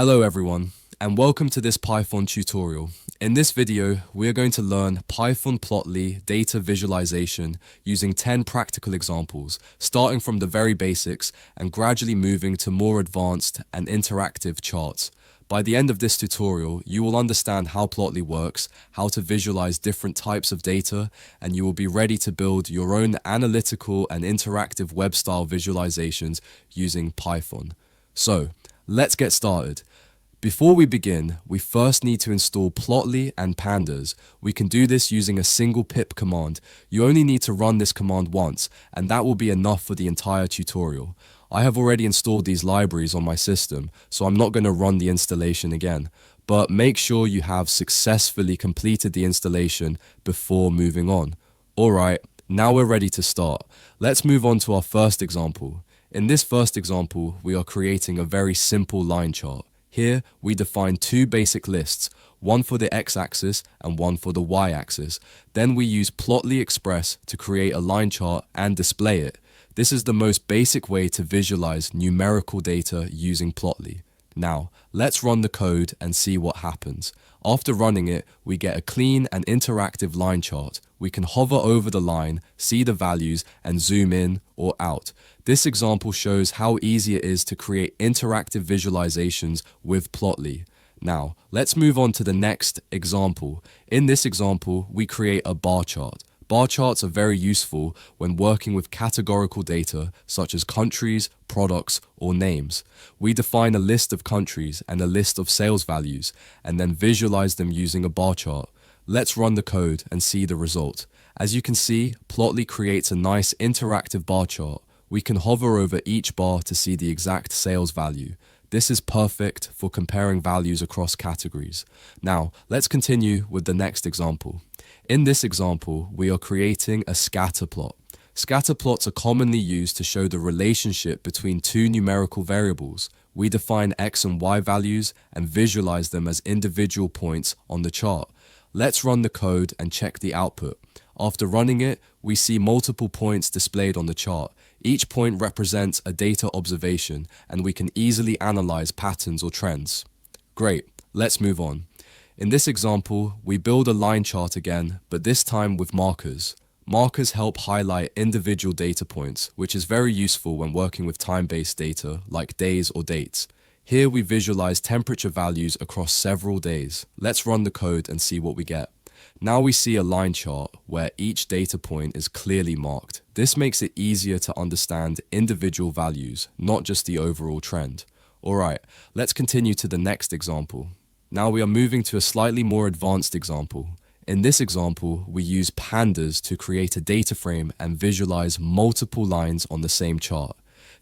Hello everyone, and welcome to this Python tutorial. In this video, we are going to learn Python Plotly data visualization using 10 practical examples, starting from the very basics and gradually moving to more advanced and interactive charts. By the end of this tutorial, you will understand how Plotly works, how to visualize different types of data, and you will be ready to build your own analytical and interactive web-style visualizations using Python. So, let's get started. Before we begin, we first need to install Plotly and pandas. We can do this using a single pip command. You only need to run this command once, and that will be enough for the entire tutorial. I have already installed these libraries on my system, so I'm not going to run the installation again. But make sure you have successfully completed the installation before moving on. Alright, now we're ready to start. Let's move on to our first example. In this first example, we are creating a very simple line chart. Here, we define two basic lists, one for the x-axis and one for the y-axis. Then we use Plotly Express to create a line chart and display it. This is the most basic way to visualize numerical data using Plotly. Now, let's run the code and see what happens. After running it, we get a clean and interactive line chart. We can hover over the line, see the values, and zoom in or out. This example shows how easy it is to create interactive visualizations with Plotly. Now, let's move on to the next example. In this example, we create a bar chart. Bar charts are very useful when working with categorical data such as countries, products, or names. We define a list of countries and a list of sales values and then visualize them using a bar chart. Let's run the code and see the result. As you can see, Plotly creates a nice interactive bar chart. We can hover over each bar to see the exact sales value. This is perfect for comparing values across categories. Now, let's continue with the next example. In this example, we are creating a scatter plot. Scatter plots are commonly used to show the relationship between two numerical variables. We define x and y values and visualize them as individual points on the chart. Let's run the code and check the output. After running it, we see multiple points displayed on the chart. Each point represents a data observation, and we can easily analyze patterns or trends. Great, let's move on. In this example, we build a line chart again, but this time with markers. Markers help highlight individual data points, which is very useful when working with time-based data like days or dates. Here we visualize temperature values across several days. Let's run the code and see what we get. Now we see a line chart where each data point is clearly marked. This makes it easier to understand individual values, not just the overall trend. Alright, let's continue to the next example. Now we are moving to a slightly more advanced example. In this example, we use pandas to create a data frame and visualize multiple lines on the same chart.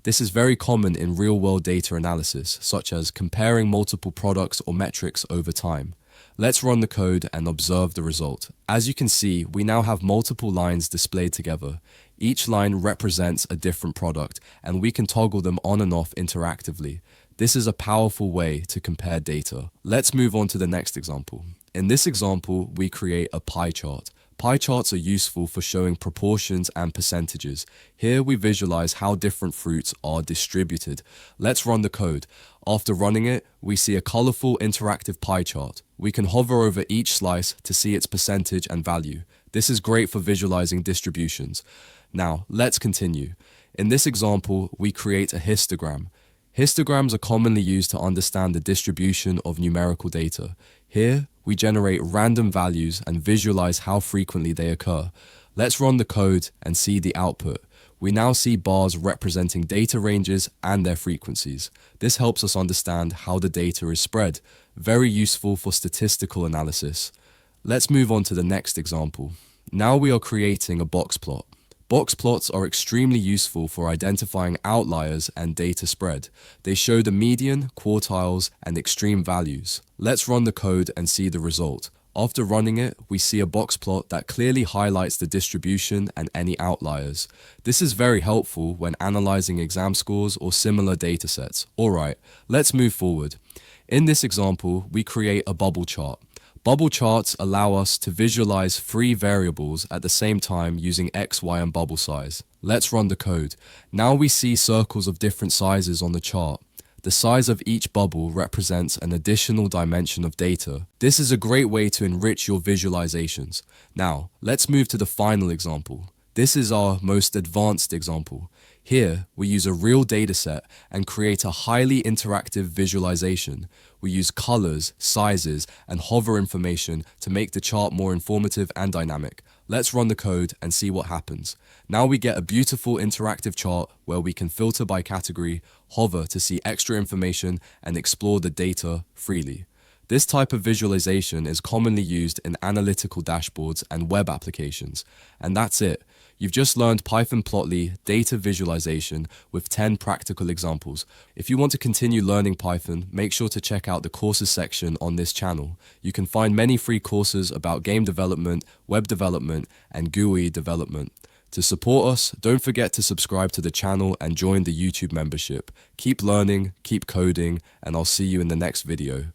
This is very common in real-world data analysis, such as comparing multiple products or metrics over time. Let's run the code and observe the result. As you can see, we now have multiple lines displayed together. Each line represents a different product, and we can toggle them on and off interactively. This is a powerful way to compare data. Let's move on to the next example. In this example, we create a pie chart. Pie charts are useful for showing proportions and percentages. Here we visualize how different fruits are distributed. Let's run the code. After running it, we see a colorful interactive pie chart. We can hover over each slice to see its percentage and value. This is great for visualizing distributions. Now, let's continue. In this example, we create a histogram. Histograms are commonly used to understand the distribution of numerical data. Here, we generate random values and visualize how frequently they occur. Let's run the code and see the output. We now see bars representing data ranges and their frequencies. This helps us understand how the data is spread. Very useful for statistical analysis. Let's move on to the next example. Now we are creating a box plot. Box plots are extremely useful for identifying outliers and data spread. They show the median, quartiles, and extreme values. Let's run the code and see the result. After running it, we see a box plot that clearly highlights the distribution and any outliers. This is very helpful when analyzing exam scores or similar datasets. Alright, let's move forward. In this example, we create a bubble chart. Bubble charts allow us to visualize three variables at the same time using X, Y, and bubble size. Let's run the code. Now we see circles of different sizes on the chart. The size of each bubble represents an additional dimension of data. This is a great way to enrich your visualizations. Now, let's move to the final example. This is our most advanced example. Here, we use a real dataset and create a highly interactive visualization. We use colors, sizes, and hover information to make the chart more informative and dynamic. Let's run the code and see what happens. Now we get a beautiful interactive chart where we can filter by category, hover to see extra information, and explore the data freely. This type of visualization is commonly used in analytical dashboards and web applications. And that's it. You've just learned Python Plotly data visualization with 10 practical examples. If you want to continue learning Python, make sure to check out the courses section on this channel. You can find many free courses about game development, web development, and GUI development. To support us, don't forget to subscribe to the channel and join the YouTube membership. Keep learning, keep coding, and I'll see you in the next video.